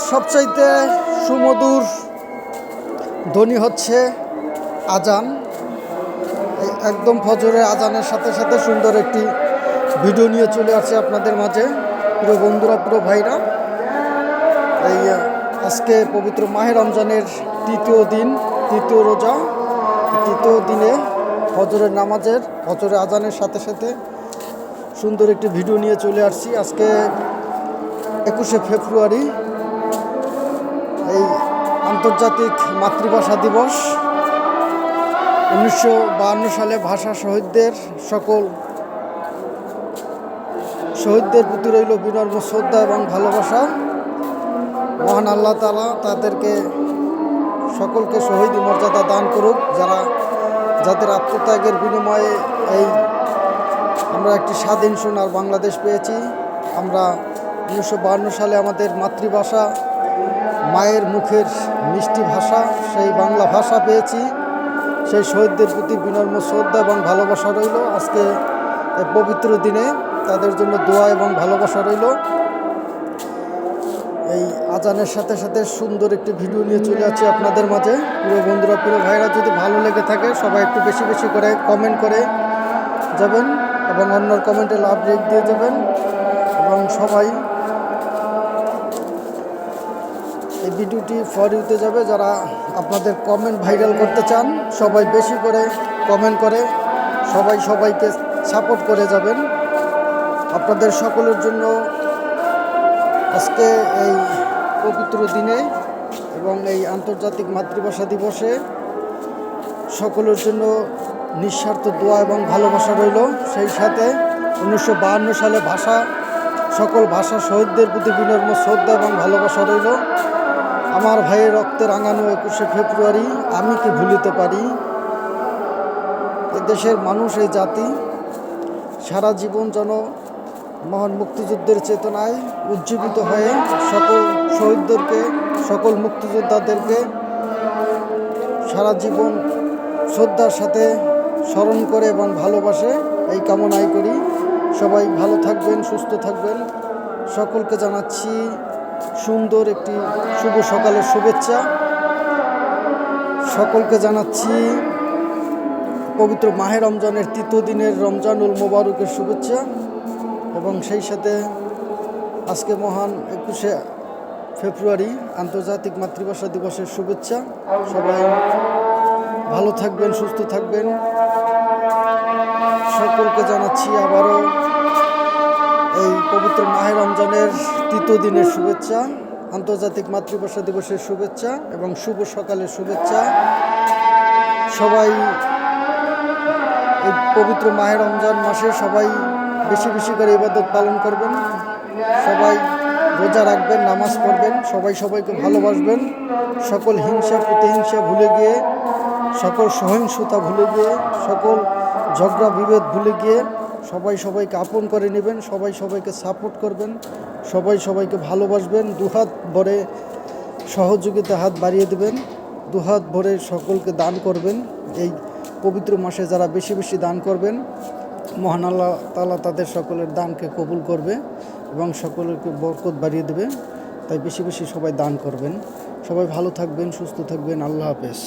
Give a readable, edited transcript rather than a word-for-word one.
সবচাইতে সুমধুর ধ্বনি হচ্ছে আজান। একদম ফজরের আজানের সাথে সাথে সুন্দর একটি ভিডিও নিয়ে চলে আসছে আপনাদের মাঝে। প্রিয় বন্ধুরা, প্রিয় ভাইরা, এই আজকে পবিত্র মাহে রমজানের তৃতীয় দিন, তৃতীয় রোজা। তৃতীয় দিনে ফজরের আজানের সাথে সাথে সুন্দর একটি ভিডিও নিয়ে চলে আসছি। আজকে 21শে ফেব্রুয়ারি, এই আন্তর্জাতিক মাতৃভাষা দিবস। 1952 সালে ভাষা শহীদদের প্রতি রইল বিনম্র শ্রদ্ধা এবং ভালোবাসা। মহান আল্লাহ তাআলা তাদেরকে সকলকে শহীদ মর্যাদা দান করুক, যাদের আত্মত্যাগের বিনিময়ে এই আমরা একটি স্বাধীন সোনার বাংলাদেশ পেয়েছি। আমরা 1952 সালে আমাদের মাতৃভাষা, মায়ের মুখের মিষ্টি ভাষা, সেই বাংলা ভাষা পেয়েছি। সেই শহীদদের প্রতি বিনম্র শ্রদ্ধা এবং ভালোবাসা রইল। আজকে এই পবিত্র দিনে তাদের জন্য দোয়া এবং ভালোবাসা রইল। এই আজানের সাথে সাথে সুন্দর একটি ভিডিও নিয়ে চলে আসছি আপনাদের মাঝে। প্রিয় বন্ধুরা, প্রিয় ভাইরা, যদি ভালো লেগে থাকে সবাই একটু বেশি বেশি করে কমেন্ট করে যাবেন এবং অন্যর কমেন্টে লাভ রেট দিয়ে যাবেন। এবং সবাই এই ভিডিওটি ফর ইউতে যাবে। যারা আপনাদের কমেন্ট ভাইরাল করতে চান সবাই বেশি করে কমেন্ট করে সবাইকে সাপোর্ট করে যাবেন। আপনাদের সকলের জন্য আজকে এই পবিত্র দিনে এবং এই আন্তর্জাতিক মাতৃভাষা দিবসে সকলের জন্য নিঃস্বার্থ দোয়া এবং ভালোবাসা রইল। সেই সাথে 1952 সালে সকল ভাষা শহীদদের প্রতি বিনম্র শ্রদ্ধা এবং ভালোবাসা রইল। আমার ভাইয়ের রক্তে রাঙানো 21শে ফেব্রুয়ারি আমি কি ভুলিতে পারি। দেশের মানুষ, এই জাতি সারা জীবন যেন মহান মুক্তিযুদ্ধের চেতনায় উজ্জীবিত হয়ে সকল শহীদদেরকে, সকল মুক্তিযোদ্ধাদেরকে সারা জীবন শ্রদ্ধার সাথে স্মরণ করে এবং ভালোবাসে, এই কামনাই করি। সবাই ভালো থাকবেন, সুস্থ থাকবেন। সকলকে জানাচ্ছি সুন্দর একটি শুভ সকালের শুভেচ্ছা। সকলকে জানাচ্ছি পবিত্র মাহে রমজানের তৃতীয় দিনের রমজানুল মোবারকের শুভেচ্ছা। এবং সেই সাথে আজকে মহান 21শে ফেব্রুয়ারি আন্তর্জাতিক মাতৃভাষা দিবসের শুভেচ্ছা। সবাই ভালো থাকবেন, সুস্থ থাকবেন। সকলকে জানাচ্ছি আবারও এই পবিত্র মাহে রমজানের তৃতীয় দিনের শুভেচ্ছা, আন্তর্জাতিক মাতৃভাষা দিবসের শুভেচ্ছা এবং শুভ সকালের শুভেচ্ছা। সবাই এই পবিত্র মাহে রমজান মাসে সবাই বেশি বেশি করে ইবাদত পালন করবেন, সবাই রোজা রাখবেন, নামাজ পড়বেন, সবাইকে ভালোবাসবেন। সকল হিংসা প্রতিহিংসা ভুলে গিয়ে, সকল সহিংসতা ভুলে গিয়ে, সকল ঝগড়া বিভেদ ভুলে গিয়ে সবাইকে আপন করে নেবেন, সবাইকে সাপোর্ট করবেন, সবাইকে ভালোবাসবেন। দুহাত ভরে সহযোগিতা হাত বাড়িয়ে দেবেন, দুহাত ভরে সকলকে দান করবেন। এই পবিত্র মাসে যারা বেশি বেশি দান করবেন, মহান আল্লাহ তাআলা তাদের সকলের দানকে কবুল করবে এবং সকলকে বরকত বাড়িয়ে দেবে। তাই বেশি বেশি সবাই দান করবেন। সবাই ভালো থাকবেন, সুস্থ থাকবেন। আল্লাহ হাফেজ।